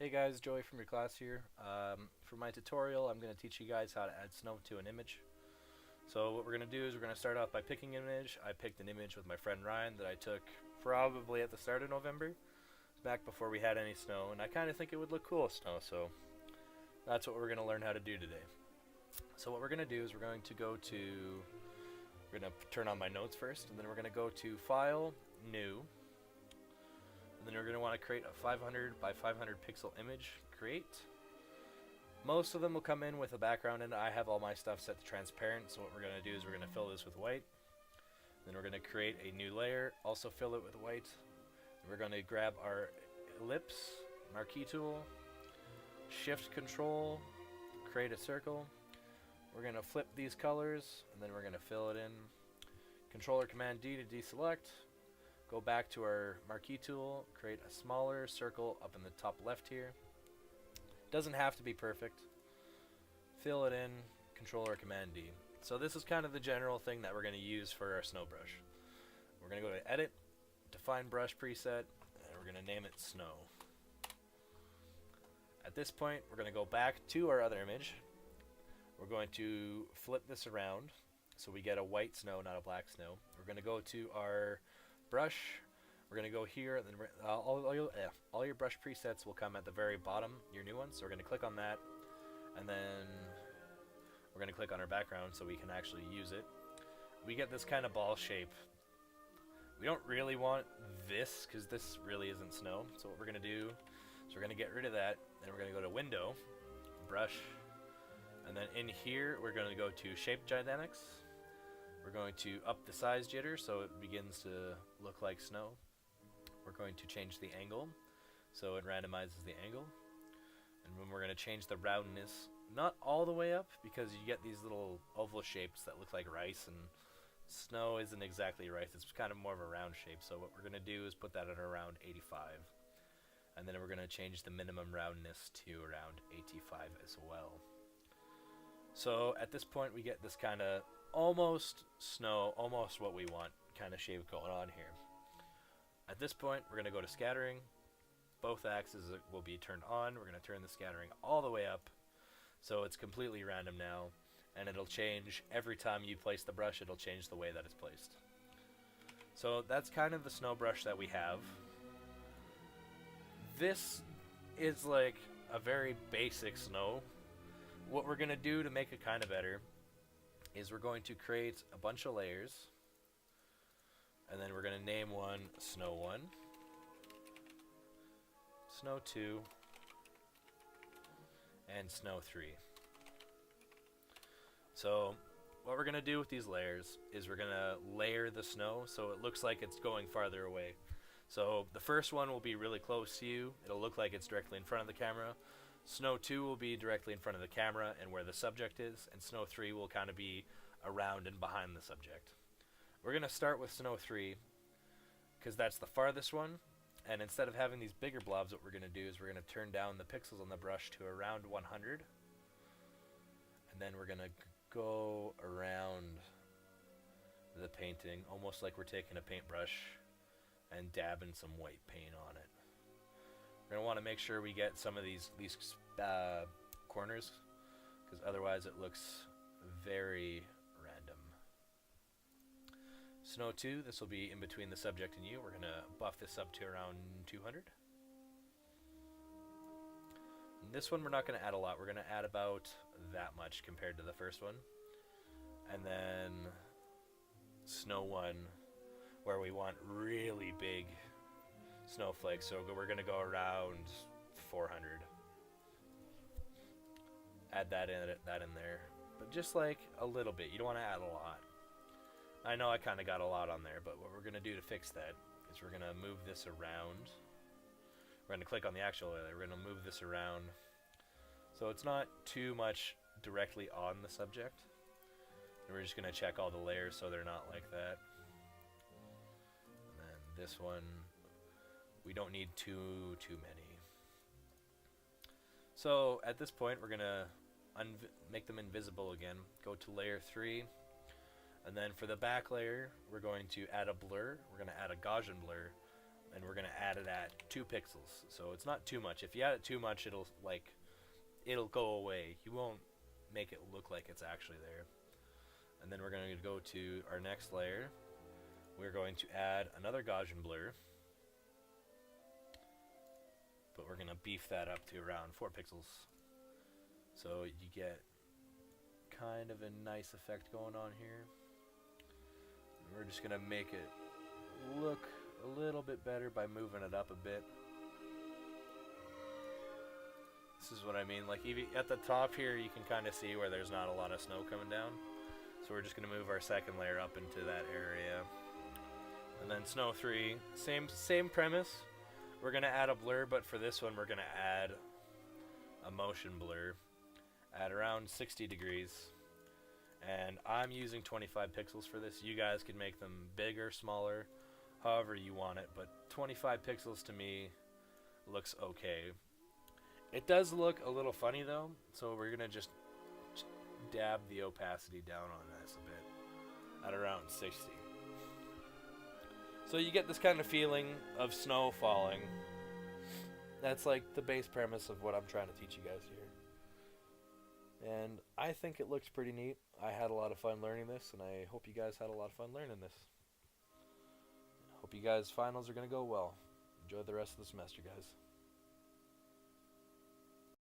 Hey guys, Joey from your class here. For my tutorial, I'm going to teach you guys how to add snow to an image. So what we're going to do is we're going to start off by picking an image. I picked an image with my friend Ryan that I took probably at the start of November, back before we had any snow, and I kind of think it would look cool with snow, so that's what we're going to learn how to do today. So what we're going to do is we're going to turn on my notes first, and then we're going to go to File, New, and then we're going to want to create a 500 by 500 pixel image. Create. Most of them will come in with a background, and I have all my stuff set to transparent. So what we're going to do is we're going to fill this with white. Then we're going to create a new layer, also fill it with white. We're going to grab our ellipse, marquee tool, shift control, create a circle. We're going to flip these colors, and then we're going to fill it in. Control or Command D to deselect. Go back to our marquee tool, create a smaller circle up in the top left here. Doesn't have to be perfect. Fill it in, Control or Command D. So this is kind of the general thing that we're going to use for our snow brush. We're going to go to Edit, Define Brush Preset, and we're going to name it Snow. At this point, we're going to go back to our other image. We're going to flip this around so we get a white snow, not a black snow. We're going to go to our brush. We're going to go here, and then all your brush presets will come at the very bottom, your new ones. So we're going to click on that, and then we're going to click on our background so we can actually use it. We get this kind of ball shape. We don't really want this because this really isn't snow. So what we're going to do is we're going to get rid of that, and we're going to go to Window, Brush, and then in here we're going to go to Shape Dynamics. We're going to up the size jitter so it begins to look like snow. We're going to change the angle so it randomizes the angle. And then we're going to change the roundness, not all the way up because you get these little oval shapes that look like rice, and snow isn't exactly rice. It's kind of more of a round shape. So what we're going to do is put that at around 85. And then we're going to change the minimum roundness to around 85 as well. So at this point we get this kind of almost snow, almost what we want kind of shape going on here. At this point we're going to go to scattering. Both axes will be turned on. We're going to turn the scattering all the way up so it's completely random now, and it'll change every time you place the brush. It'll change the way that it's placed. So that's kind of the snow brush that we have. This is like a very basic snow. What we're going to do to make it kind of better is we're going to create a bunch of layers, and then we're going to name one Snow 1, Snow 2, and Snow 3. So what we're going to do with these layers is we're going to layer the snow so it looks like it's going farther away. So the first one will be really close to you. It'll look like it's directly in front of the camera. Snow 2 will be directly in front of the camera and where the subject is, and Snow 3 will kind of be around and behind the subject. We're going to start with Snow 3 because that's the farthest one, and instead of having these bigger blobs, what we're going to do is we're going to turn down the pixels on the brush to around 100, and then we're going to go around the painting almost like we're taking a paintbrush and dabbing some white paint on it. We're going to want to make sure we get some of these corners, because otherwise it looks very random. Snow 2, this will be in between the subject and you. We're going to buff this up to around 200. And this one we're not going to add a lot. We're going to add about that much compared to the first one. And then Snow 1, where we want really big snowflakes, so we're going to go around 400. Add that in there, but just like a little bit. You don't want to add a lot. I know I kind of got a lot on there, but what we're going to do to fix that is we're going to move this around. We're going to click on the actual layer. We're going to move this around so it's not too much directly on the subject. And we're just going to check all the layers so they're not like that. And then this one, we don't need too many. So at this point we're going to make them invisible again. Go to layer 3, and then for the back layer we're going to add a blur. We're going to add a Gaussian blur, and we're gonna add it at 2 pixels. So it's not too much. If you add it too much, it'll go away. You won't make it look like it's actually there. And then we're going to go to our next layer. We're going to add another Gaussian blur, but we're going to beef that up to around 4 pixels. So you get kind of a nice effect going on here. And we're just going to make it look a little bit better by moving it up a bit. This is what I mean. Like even at the top here, you can kind of see where there's not a lot of snow coming down. So we're just going to move our second layer up into that area. And then Snow 3, same premise. We're going to add a blur, but for this one we're going to add a motion blur at around 60 degrees. And I'm using 25 pixels for this. You guys can make them bigger, smaller, however you want it, but 25 pixels to me looks okay. It does look a little funny though, so we're going to just dab the opacity down on this a bit at around 60. So you get this kind of feeling of snow falling. That's like the base premise of what I'm trying to teach you guys here. And I think it looks pretty neat. I had a lot of fun learning this, and I hope you guys had a lot of fun learning this. Hope you guys' finals are going to go well. Enjoy the rest of the semester, guys.